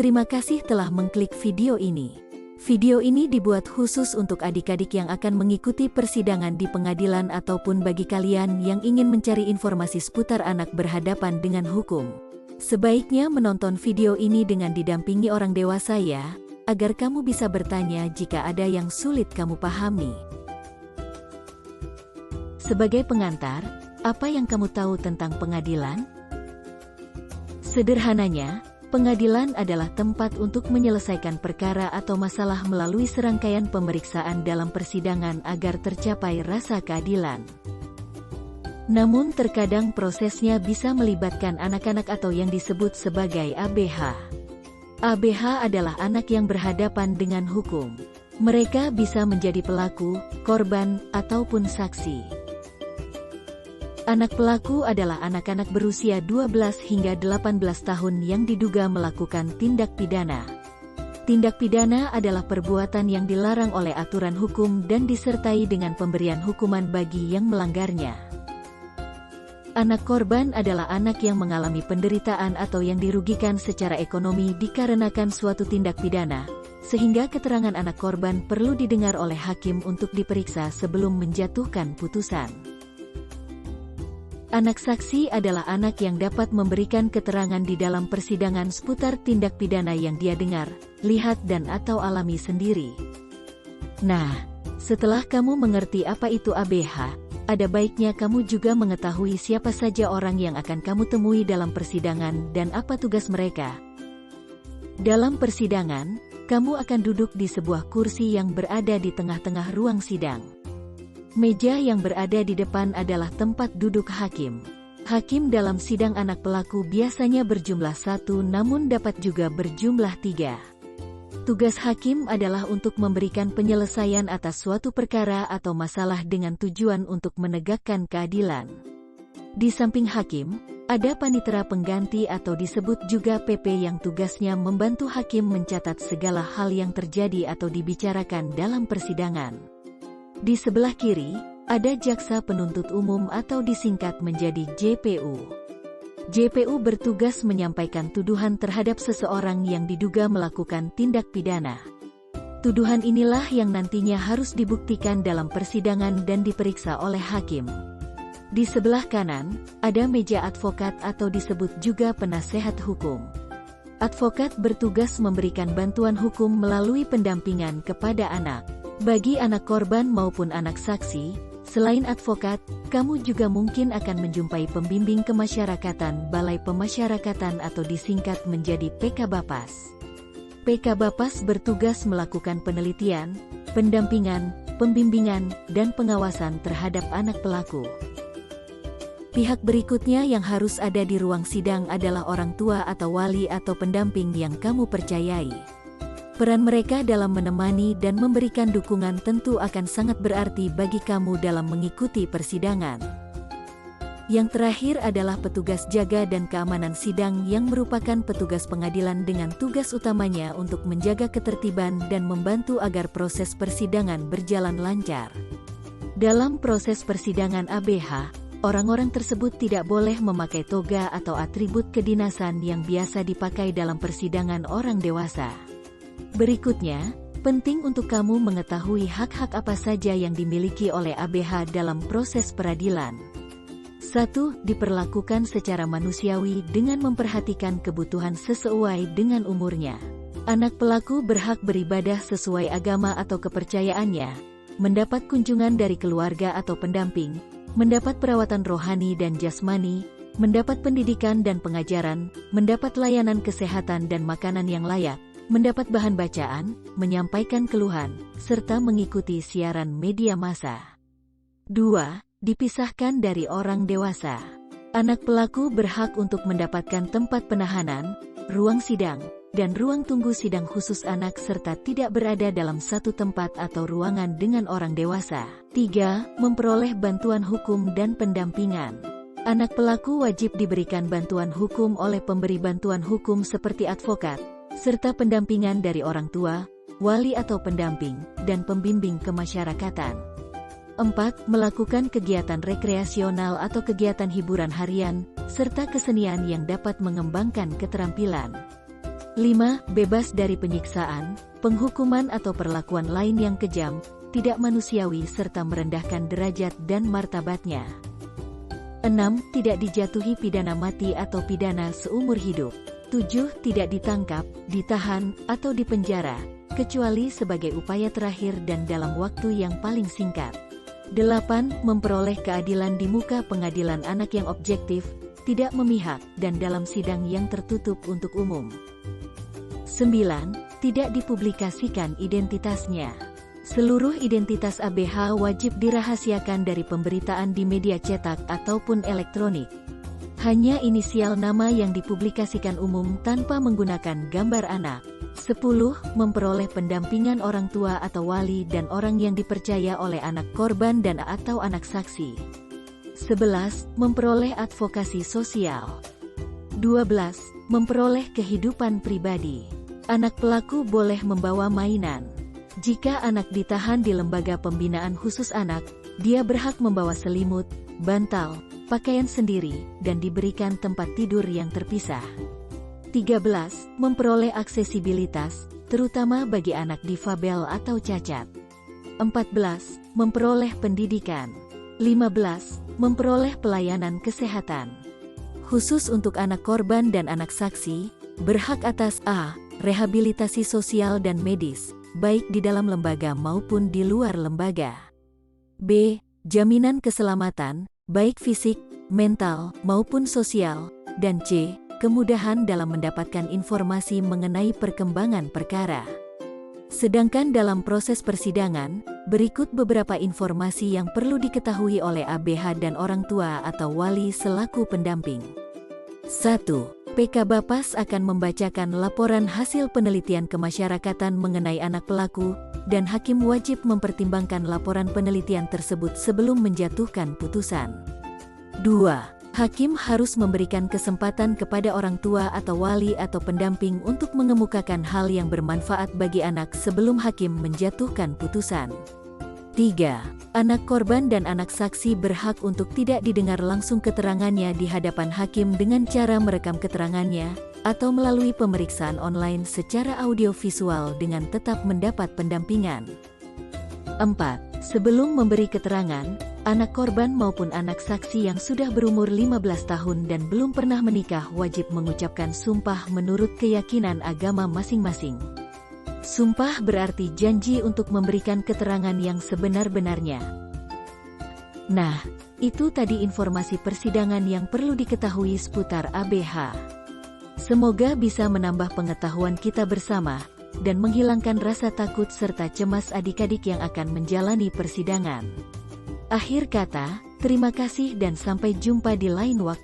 Terima kasih telah mengklik video ini. Video ini dibuat khusus untuk adik-adik yang akan mengikuti persidangan di pengadilan ataupun bagi kalian yang ingin mencari informasi seputar anak berhadapan dengan hukum. Sebaiknya menonton video ini dengan didampingi orang dewasa ya, agar kamu bisa bertanya jika ada yang sulit kamu pahami. Sebagai pengantar, apa yang kamu tahu tentang pengadilan? Sederhananya, pengadilan adalah tempat untuk menyelesaikan perkara atau masalah melalui serangkaian pemeriksaan dalam persidangan agar tercapai rasa keadilan. Namun terkadang prosesnya bisa melibatkan anak-anak atau yang disebut sebagai ABH. ABH adalah anak yang berhadapan dengan hukum. Mereka bisa menjadi pelaku, korban, ataupun saksi. Anak pelaku adalah anak-anak berusia 12 hingga 18 tahun yang diduga melakukan tindak pidana. Tindak pidana adalah perbuatan yang dilarang oleh aturan hukum dan disertai dengan pemberian hukuman bagi yang melanggarnya. Anak korban adalah anak yang mengalami penderitaan atau yang dirugikan secara ekonomi dikarenakan suatu tindak pidana, sehingga keterangan anak korban perlu didengar oleh hakim untuk diperiksa sebelum menjatuhkan putusan. Anak saksi adalah anak yang dapat memberikan keterangan di dalam persidangan seputar tindak pidana yang dia dengar, lihat dan atau alami sendiri. Nah, setelah kamu mengerti apa itu ABH, ada baiknya kamu juga mengetahui siapa saja orang yang akan kamu temui dalam persidangan dan apa tugas mereka. Dalam persidangan, kamu akan duduk di sebuah kursi yang berada di tengah-tengah ruang sidang. Meja yang berada di depan adalah tempat duduk hakim. Hakim dalam sidang anak pelaku biasanya berjumlah 1 namun dapat juga berjumlah 3. Tugas hakim adalah untuk memberikan penyelesaian atas suatu perkara atau masalah dengan tujuan untuk menegakkan keadilan. Di samping hakim, ada panitera pengganti atau disebut juga PP yang tugasnya membantu hakim mencatat segala hal yang terjadi atau dibicarakan dalam persidangan. Di sebelah kiri, ada jaksa penuntut umum atau disingkat menjadi JPU. JPU bertugas menyampaikan tuduhan terhadap seseorang yang diduga melakukan tindak pidana. Tuduhan inilah yang nantinya harus dibuktikan dalam persidangan dan diperiksa oleh hakim. Di sebelah kanan, ada meja advokat atau disebut juga penasehat hukum. Advokat bertugas memberikan bantuan hukum melalui pendampingan kepada anak. Bagi anak korban maupun anak saksi, selain advokat, kamu juga mungkin akan menjumpai pembimbing kemasyarakatan Balai Pemasyarakatan atau disingkat menjadi PK Bapas. PK Bapas bertugas melakukan penelitian, pendampingan, pembimbingan, dan pengawasan terhadap anak pelaku. Pihak berikutnya yang harus ada di ruang sidang adalah orang tua atau wali atau pendamping yang kamu percayai. Peran mereka dalam menemani dan memberikan dukungan tentu akan sangat berarti bagi kamu dalam mengikuti persidangan. Yang terakhir adalah petugas jaga dan keamanan sidang yang merupakan petugas pengadilan dengan tugas utamanya untuk menjaga ketertiban dan membantu agar proses persidangan berjalan lancar. Dalam proses persidangan ABH, orang-orang tersebut tidak boleh memakai toga atau atribut kedinasan yang biasa dipakai dalam persidangan orang dewasa. Berikutnya, penting untuk kamu mengetahui hak-hak apa saja yang dimiliki oleh ABH dalam proses peradilan. 1. Diperlakukan secara manusiawi dengan memperhatikan kebutuhan sesuai dengan umurnya. Anak pelaku berhak beribadah sesuai agama atau kepercayaannya, mendapat kunjungan dari keluarga atau pendamping, mendapat perawatan rohani dan jasmani, mendapat pendidikan dan pengajaran, mendapat layanan kesehatan dan makanan yang layak, mendapat bahan bacaan, menyampaikan keluhan, serta mengikuti siaran media massa. 2. Dipisahkan dari orang dewasa. Anak pelaku berhak untuk mendapatkan tempat penahanan, ruang sidang, dan ruang tunggu sidang khusus anak serta tidak berada dalam satu tempat atau ruangan dengan orang dewasa. 3. Memperoleh bantuan hukum dan pendampingan. Anak pelaku wajib diberikan bantuan hukum oleh pemberi bantuan hukum seperti advokat, serta pendampingan dari orang tua, wali atau pendamping, dan pembimbing kemasyarakatan. 4. Melakukan kegiatan rekreasional atau kegiatan hiburan harian, serta kesenian yang dapat mengembangkan keterampilan. 5. Bebas dari penyiksaan, penghukuman atau perlakuan lain yang kejam, tidak manusiawi serta merendahkan derajat dan martabatnya. 6. Tidak dijatuhi pidana mati atau pidana seumur hidup. 7. Tidak ditangkap, ditahan, atau dipenjara, kecuali sebagai upaya terakhir dan dalam waktu yang paling singkat. 8. Memperoleh keadilan di muka pengadilan anak yang objektif, tidak memihak, dan dalam sidang yang tertutup untuk umum. 9. Tidak dipublikasikan identitasnya. Seluruh identitas ABH wajib dirahasiakan dari pemberitaan di media cetak ataupun elektronik. Hanya inisial nama yang dipublikasikan umum tanpa menggunakan gambar anak. 10. Memperoleh pendampingan orang tua atau wali dan orang yang dipercaya oleh anak korban dan atau anak saksi. 11. Memperoleh advokasi sosial. 12. Memperoleh kehidupan pribadi. Anak pelaku boleh membawa mainan. Jika anak ditahan di lembaga pembinaan khusus anak, dia berhak membawa selimut, bantal, pakaian sendiri, dan diberikan tempat tidur yang terpisah. 13. Memperoleh aksesibilitas, terutama bagi anak difabel atau cacat. 14. Memperoleh pendidikan. 15. Memperoleh pelayanan kesehatan. Khusus untuk anak korban dan anak saksi, berhak atas a. Rehabilitasi sosial dan medis, baik di dalam lembaga maupun di luar lembaga. B. Jaminan keselamatan, baik fisik, mental, maupun sosial. Dan C. Kemudahan dalam mendapatkan informasi mengenai perkembangan perkara. Sedangkan dalam proses persidangan, berikut beberapa informasi yang perlu diketahui oleh ABH dan orang tua atau wali selaku pendamping. 1. PK Bapas akan membacakan laporan hasil penelitian kemasyarakatan mengenai anak pelaku, dan hakim wajib mempertimbangkan laporan penelitian tersebut sebelum menjatuhkan putusan. 2. Hakim harus memberikan kesempatan kepada orang tua atau wali atau pendamping untuk mengemukakan hal yang bermanfaat bagi anak sebelum hakim menjatuhkan putusan. 3. Anak korban dan anak saksi berhak untuk tidak didengar langsung keterangannya di hadapan hakim dengan cara merekam keterangannya, atau melalui pemeriksaan online secara audiovisual dengan tetap mendapat pendampingan. 4. Sebelum memberi keterangan, anak korban maupun anak saksi yang sudah berumur 15 tahun dan belum pernah menikah wajib mengucapkan sumpah menurut keyakinan agama masing-masing. Sumpah berarti janji untuk memberikan keterangan yang sebenar-benarnya. Nah, itu tadi informasi persidangan yang perlu diketahui seputar ABH. Semoga bisa menambah pengetahuan kita bersama, dan menghilangkan rasa takut serta cemas adik-adik yang akan menjalani persidangan. Akhir kata, terima kasih dan sampai jumpa di lain waktu.